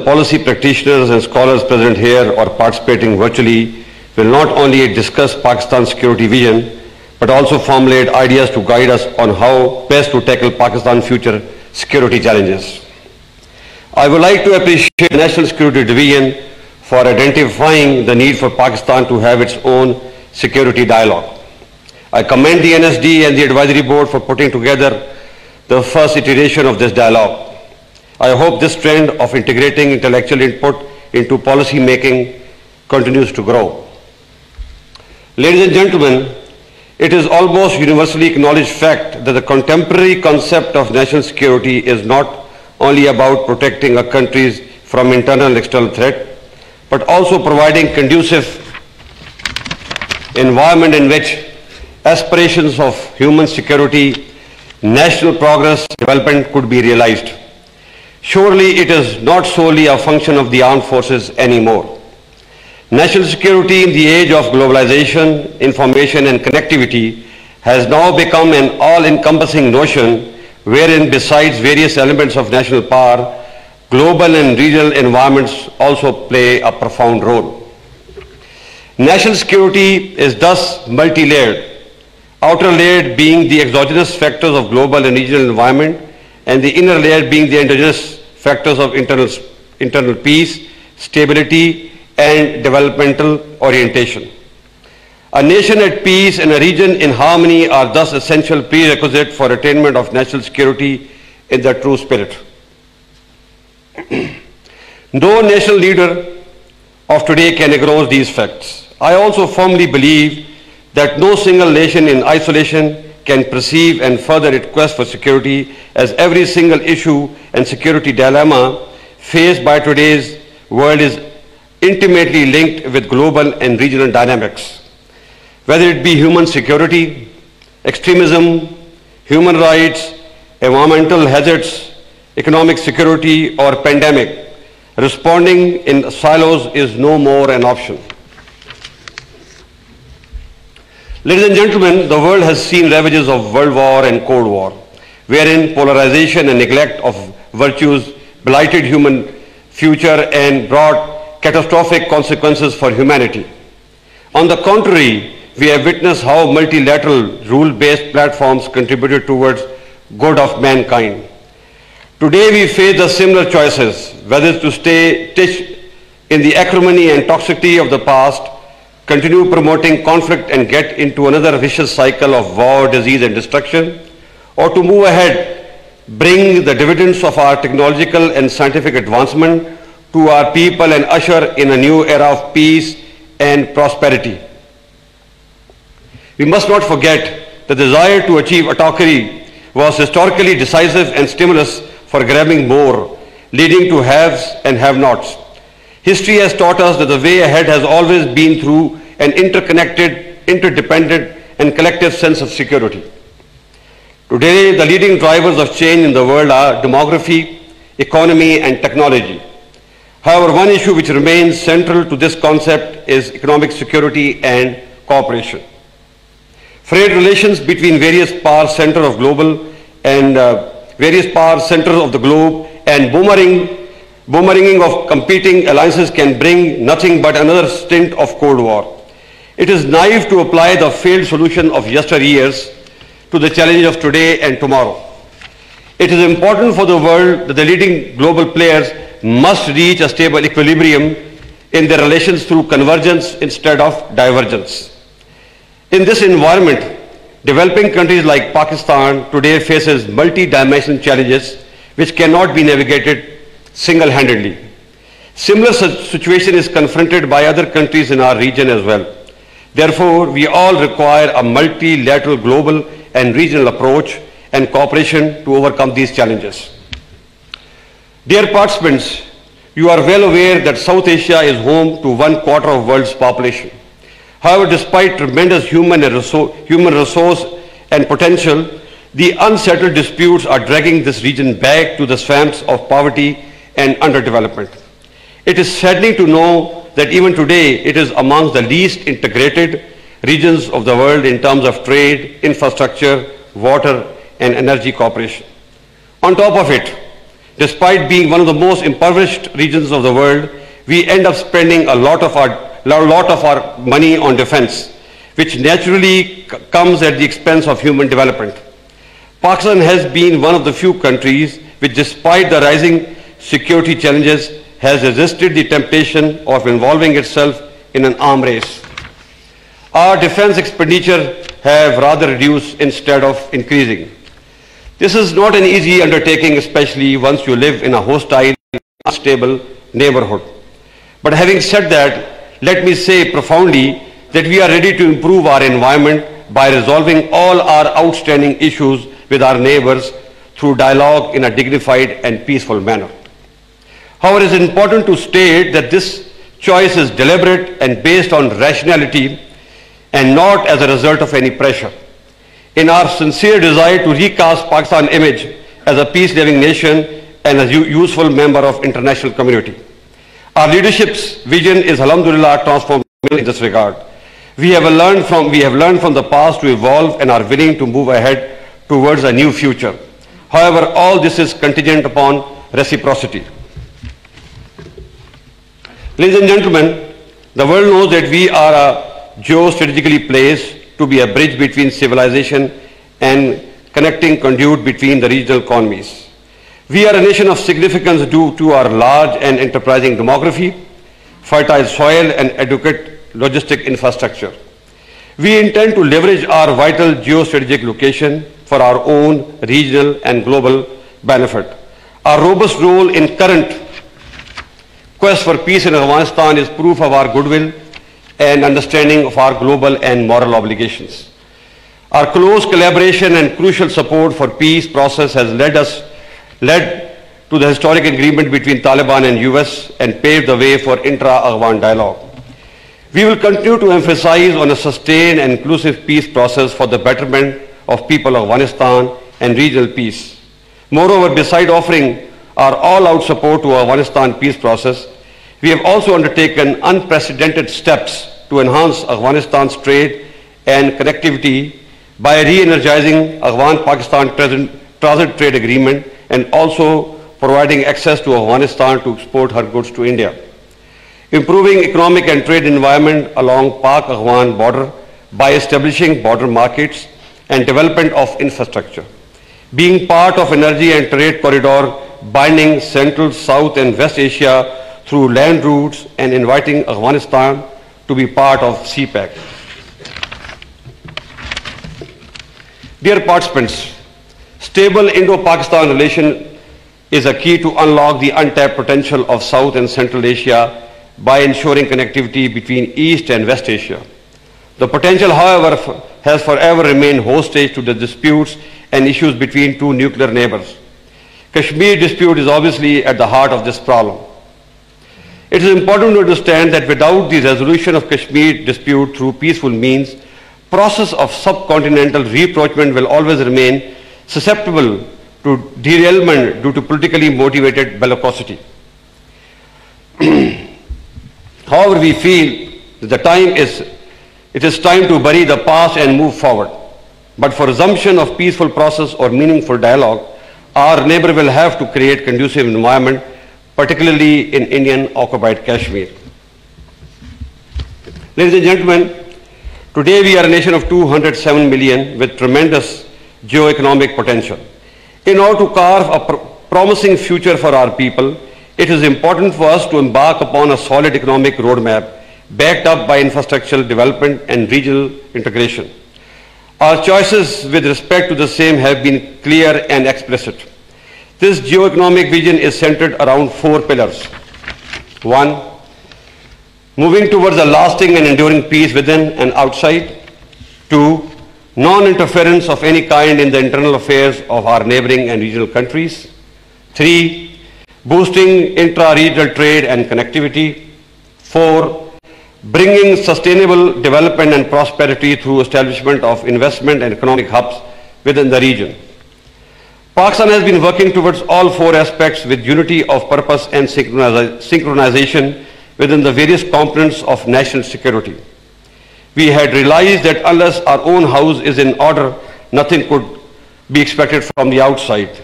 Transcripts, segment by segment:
Policy practitioners and scholars present here or participating virtually will not only discuss Pakistan's security vision, but also formulate ideas to guide us on how best to tackle Pakistan's future security challenges. I would like to appreciate the National Security Division for identifying the need for Pakistan to have its own security dialogue. I commend the NSD and the Advisory Board for putting together the first iteration of this dialogue. I hope this trend of integrating intellectual input into policy making continues to grow. Ladies and gentlemen, it is almost universally acknowledged fact that the contemporary concept of national security is not only about protecting a country from internal and external threat, but also providing conducive environment in which aspirations of human security, national progress, development could be realized. Surely it is not solely a function of the armed forces anymore. National security in the age of globalization, information and connectivity has now become an all-encompassing notion wherein besides various elements of national power, global and regional environments also play a profound role. National security is thus multi-layered, outer layer being the exogenous factors of global and regional environment, and the inner layer being the endogenous factors of internal peace, stability, and developmental orientation. A nation at peace and a region in harmony are thus essential prerequisite for attainment of national security in the true spirit. No national leader of today can ignore these facts. I also firmly believe that no single nation in isolation can perceive and further its quest for security, as every single issue and security dilemma faced by today's world is intimately linked with global and regional dynamics. Whether it be human security, extremism, human rights, environmental hazards, economic security, or pandemic, responding in silos is no more an option. Ladies and gentlemen, the world has seen ravages of World War and Cold War, wherein polarization and neglect of virtues blighted human future and brought catastrophic consequences for humanity. On the contrary, we have witnessed how multilateral rule-based platforms contributed towards good of mankind. Today we face the similar choices, whether to stay stitched in the acrimony and toxicity of the past, continue promoting conflict and get into another vicious cycle of war, disease and destruction, or to move ahead, bring the dividends of our technological and scientific advancement to our people and usher in a new era of peace and prosperity. We must not forget the desire to achieve autocracy was historically decisive and stimulus for grabbing more, leading to haves and have-nots. History has taught us that the way ahead has always been through an interconnected, interdependent, and collective sense of security. Today, the leading drivers of change in the world are demography, economy, and technology. However, one issue which remains central to this concept is economic security and cooperation. Frayed relations between various power centers of global and various power centers of the globe and boomeranging of competing alliances can bring nothing but another stint of Cold War. It is naive to apply the failed solution of yesteryears to the challenges of today and tomorrow. It is important for the world that the leading global players must reach a stable equilibrium in their relations through convergence instead of divergence. In this environment, developing countries like Pakistan today faces multi-dimensional challenges which cannot be navigated single-handedly. Similar situation is confronted by other countries in our region as well. Therefore, we all require a multilateral global and regional approach and cooperation to overcome these challenges. Dear participants, you are well aware that South Asia is home to 1/4 of the world's population. However, despite tremendous human resource and potential, the unsettled disputes are dragging this region back to the swamps of poverty and underdevelopment. It is saddening to know that even today it is amongst the least integrated regions of the world in terms of trade, infrastructure, water, and energy cooperation. On top of it, Despite being one of the most impoverished regions of the world, we end up spending a lot of our money on defense, which naturally comes at the expense of human development. Pakistan has been one of the few countries which, despite the rising security challenges, has resisted the temptation of involving itself in an arms race. Our defense expenditure have rather reduced instead of increasing. This is not an easy undertaking, especially once you live in a hostile, unstable neighborhood. But having said that, let me say profoundly that we are ready to improve our environment by resolving all our outstanding issues with our neighbors through dialogue in a dignified and peaceful manner. However, it is important to state that this choice is deliberate and based on rationality and not as a result of any pressure. In our sincere desire to recast Pakistan's image as a peace-loving nation and a useful member of international community. Our leadership's vision is, alhamdulillah, transformational in this regard. We have learned from the past to evolve and are willing to move ahead towards a new future. However, all this is contingent upon reciprocity. Ladies and gentlemen, the world knows that we are geostrategically placed to be a bridge between civilization and connecting conduit between the regional economies. We are a nation of significance due to our large and enterprising demography, fertile soil, and adequate logistic infrastructure. We intend to leverage our vital geostrategic location for our own regional and global benefit. Our robust role in current quest for peace in Afghanistan is proof of our goodwill and understanding of our global and moral obligations. Our close collaboration and crucial support for peace process has led to the historic agreement between Taliban and US and paved the way for intra-Afghan dialogue. We will continue to emphasize on a sustained and inclusive peace process for the betterment of people of Afghanistan and regional peace. Moreover, beside offering our all-out support to Afghanistan peace process, we have also undertaken unprecedented steps to enhance Afghanistan's trade and connectivity by re-energizing Afghan-Pakistan transit trade agreement and also providing access to Afghanistan to export her goods to India. Improving economic and trade environment along Pak-Afghan border by establishing border markets and development of infrastructure. Being part of energy and trade corridor binding Central, South and West Asia through land routes and inviting Afghanistan to be part of CPEC. Dear participants, stable Indo-Pakistan relation is a key to unlock the untapped potential of South and Central Asia by ensuring connectivity between East and West Asia. The potential, however, has forever remained hostage to the disputes and issues between two nuclear neighbors. Kashmir dispute is obviously at the heart of this problem. It is important to understand that without the resolution of Kashmir dispute through peaceful means, process of subcontinental rapprochement will always remain susceptible to derailment due to politically motivated bellicosity. However, we feel that it is time to bury the past and move forward. But for resumption of peaceful process or meaningful dialogue, our neighbor will have to create conducive environment, particularly in Indian-occupied Kashmir. Ladies and gentlemen, today we are a nation of 207 million with tremendous geo-economic potential. In order to carve a promising future for our people, it is important for us to embark upon a solid economic roadmap backed up by infrastructural development and regional integration. Our choices with respect to the same have been clear and explicit. This geo-economic vision is centered around four pillars. 1. Moving towards a lasting and enduring peace within and outside. 2. Non-interference of any kind in the internal affairs of our neighboring and regional countries. 3. Boosting intra-regional trade and connectivity. 4. Bringing sustainable development and prosperity through establishment of investment and economic hubs within the region. Pakistan has been working towards all four aspects with unity of purpose and synchronization within the various components of national security. We had realized that unless our own house is in order, nothing could be expected from the outside.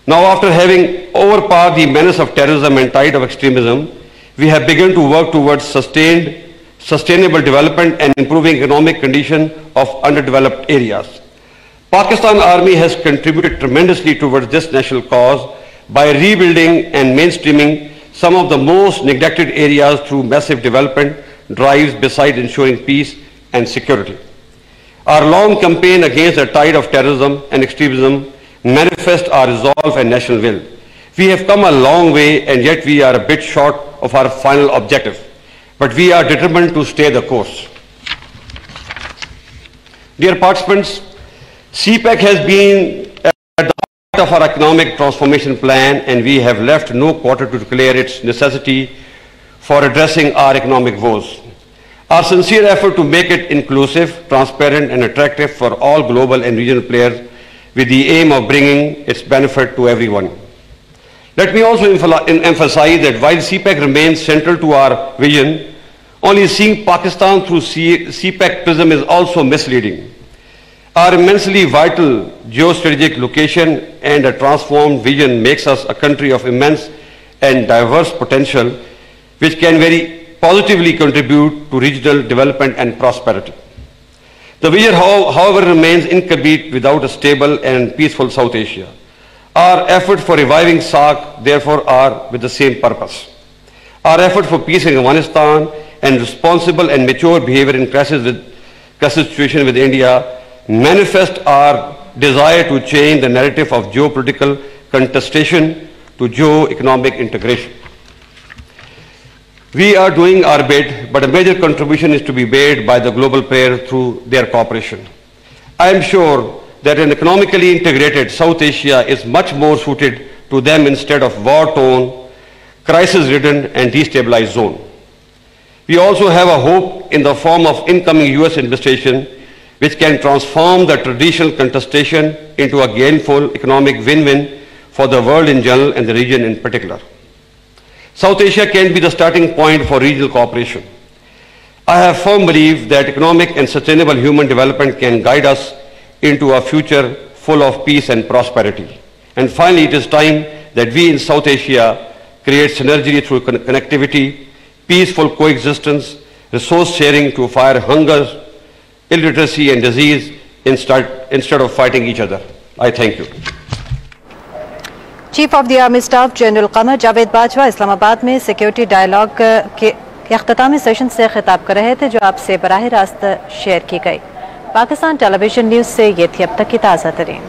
Now, after having overpowered the menace of terrorism and tide of extremism, we have begun to work towards sustainable development and improving economic condition of underdeveloped areas. Pakistan Army has contributed tremendously towards this national cause by rebuilding and mainstreaming some of the most neglected areas through massive development drives besides ensuring peace and security. Our long campaign against the tide of terrorism and extremism manifests our resolve and national will. We have come a long way and yet we are a bit short of our final objective, but we are determined to stay the course. Dear participants, CPEC has been at the heart of our economic transformation plan and we have left no quarter to declare its necessity for addressing our economic woes. Our sincere effort to make it inclusive, transparent and attractive for all global and regional players with the aim of bringing its benefit to everyone. Let me also emphasize that while CPEC remains central to our vision, only seeing Pakistan through CPEC prism is also misleading. Our immensely vital geostrategic location and a transformed vision makes us a country of immense and diverse potential which can very positively contribute to regional development and prosperity. The vision, however, remains incomplete without a stable and peaceful South Asia. Our efforts for reviving SAARC, therefore, are with the same purpose. Our effort for peace in Afghanistan and responsible and mature behavior in crisis situation with India manifest our desire to change the narrative of geopolitical contestation to geo-economic integration. We are doing our bit, but a major contribution is to be made by the global players through their cooperation. I am sure that an economically integrated South Asia is much more suited to them instead of war-torn, crisis-ridden and destabilized zone. We also have a hope in the form of incoming US administration which can transform the traditional contestation into a gainful economic win-win for the world in general and the region in particular. South Asia can be the starting point for regional cooperation. I have firm belief that economic and sustainable human development can guide us into a future full of peace and prosperity. And finally, it is time that we in South Asia create synergy through connectivity, peaceful coexistence, resource sharing to fight hunger, illiteracy and disease instead of fighting each other. I thank you. Chief of the army staff general Qamar Javed Bajwa Islamabad میں security dialogue کے اختتامی session سے خطاب کر رہے تھے جو آپ سے براہ راست شیئر کی گئی. پاکستان ٹیلی ویژن نیوز سے یہ تھی اب تک کی تازہ ترین